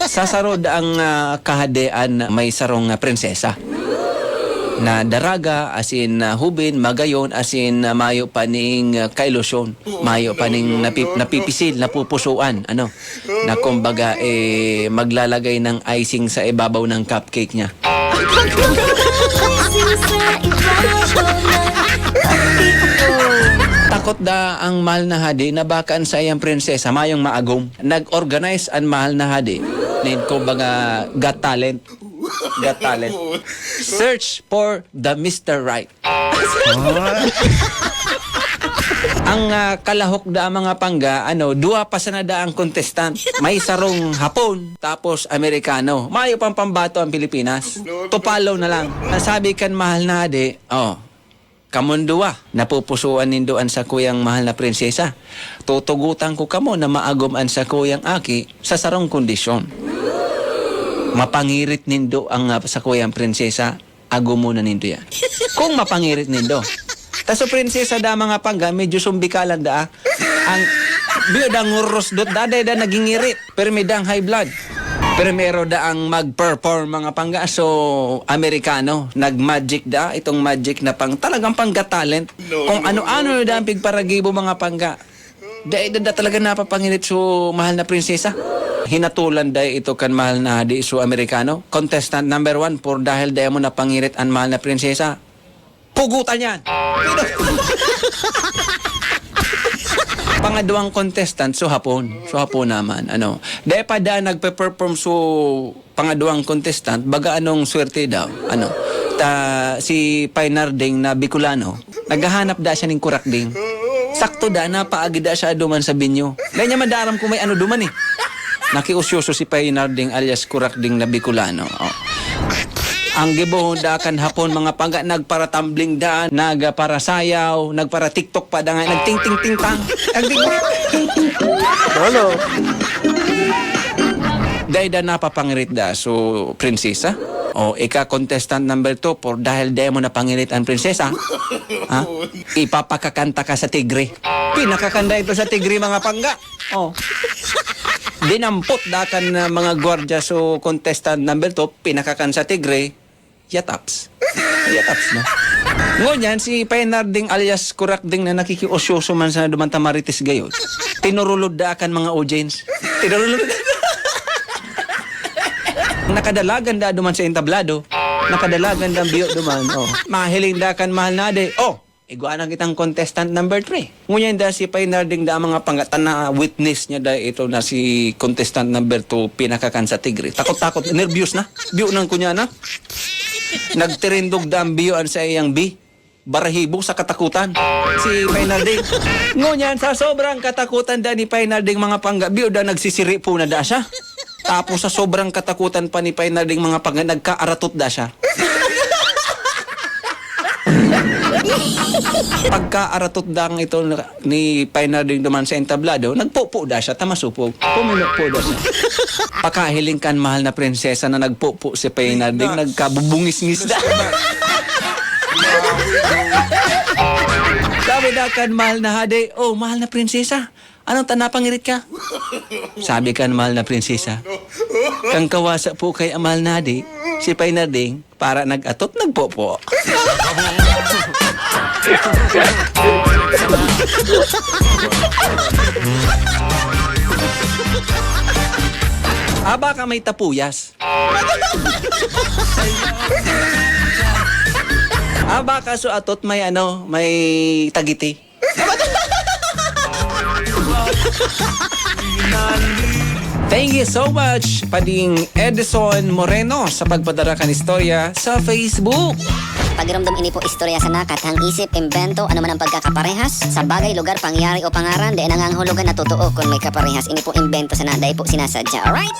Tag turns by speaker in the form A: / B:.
A: Sa sarod ang kahadean may sarong prinsesa. Na daraga, as in hubin, magayon, as in mayo paning kailusyon. Mayo paning napipisil, napupusuan. Ano? Na kumbaga, maglalagay ng icing sa ibabaw ng cupcake niya. Takot da ang mahal na hadi na baka sa iyang prinsesa mayong maagom. Nag-organize ang mahal na hadi. Nin kumbaga got talent. Got talent. Search for the Mr. Right. Ang kalahok da mga pangga, dua pa sana da ang contestant. May sarong Hapon, tapos Amerikano. Mayo pang pambato ang Pilipinas. Tupalo na lang. Nasabi kan mahal na hadi, kamon dua, napupusuan nindoan sa kuyang mahal na prinsesa. Tutugutan ko kamo na maagoman sa kuyang aki sa sarong kondisyon. Mapangirit nindo ang sa kuyang prinsesa, ago muna nindo yan. Kung mapangirit nindo. Taso prinsesa da mga pangga, medyo sumbikalan da. Ang biyodang nguros dot daday da nagingirit. Pero may dang high blood. Pero meron da ang mag-perform mga pangga. So, Amerikano, nag-magic da. Itong magic na talagang pangga-talent. Kung ano-ano da ang pigparagibo mga pangga. Da talaga napapangirit so mahal na prinsesa. Hinatulan da ito kan mahal na hadi so Amerikano. Contestant number 1 por dahil da mo napangirit ang mahal na prinsesa. Pugutan yan! Pangadawang contestant, so Hapon. So Hapon naman. Dahil pa da nagpe-perform so pangadawang contestant, baga anong swerte daw. Si Painarding na Bicolano, naghahanap da siya ng kurakding. Sakto da, napaagi da siya duman sa binyo. Dahil niya madaram kung may duman eh. Nakiusyoso si Painarding alias kurakding na Bicolano. Ang gibohon da kan Hapon mga pangga nagpara-tumbling daan, nagpara-sayaw, nagpara-TikTok pa da nga, nagting-ting-ting-tang. Hello. Dahil da napapangirit da so prinsesa. Ika-contestant number 2 por dahil da mo napangirit ang prinsesa. Ipapakakanta ka sa tigre. Pinakakanda ito sa tigre mga pangga. Dinampot da kan mga gwardiya so contestant number 2, pinakakan sa tigre, yataps. Yataps na. Ngunyan, si Painarding alias Kurakding na nakikiosyoso man sa dumanta marites gayon. Tinurulod da kan mga audience. Tinurulod da. Nakadalagan da duman sa entablado. Nakadalagan da biyo duman. Mahiling da kan mahal na de. Iguanang kitang contestant number 3. Ngunyan da si Painarding da mga pangatan na witness niya da ito na si contestant number 2 pinakakan sa tigre. Takot-takot, nervyos na. Biyo nang kunya na. Nagtirindog da ang biyoan sa iyang barahibo sa katakutan. Si Painarding. Ngunyan sa sobrang katakutan da ni Painarding mga pangga, biyo da nagsisiri po na da siya. Tapos sa sobrang katakutan pa ni Painarding mga pangga, nagkaaratot da siya. Pagka-aratot dang ito ni Painarding duman sa entablado, nagpupo da siya, tamasupog. Puminupo da siya. Pakahiling kan mahal na prinsesa na nagpupo si Painarding, nagkabubungis-ngis da. Sabi da kan mahal na hadi, mahal na prinsesa, anong tanapangirit ka? Sabi kan mahal na prinsesa, kang kawasa po kay mahal na hadi, si Painarding, para nag-atot, nagpupo. Baka may tapuyas. Baka so atot may may tagiti. Thank you so much, Pading Edison Moreno, sa pagpadara kan istorya sa Facebook.
B: Pagiramdam ini po istorya sa nakat, hang isip, imbento, ano man ang pagkakaparehas sa bagay, lugar, pangyari o pangaran, di nanganghulugan na totoo kung may kaparehas. Ini po imbento sa naday po sinasadya. Alright?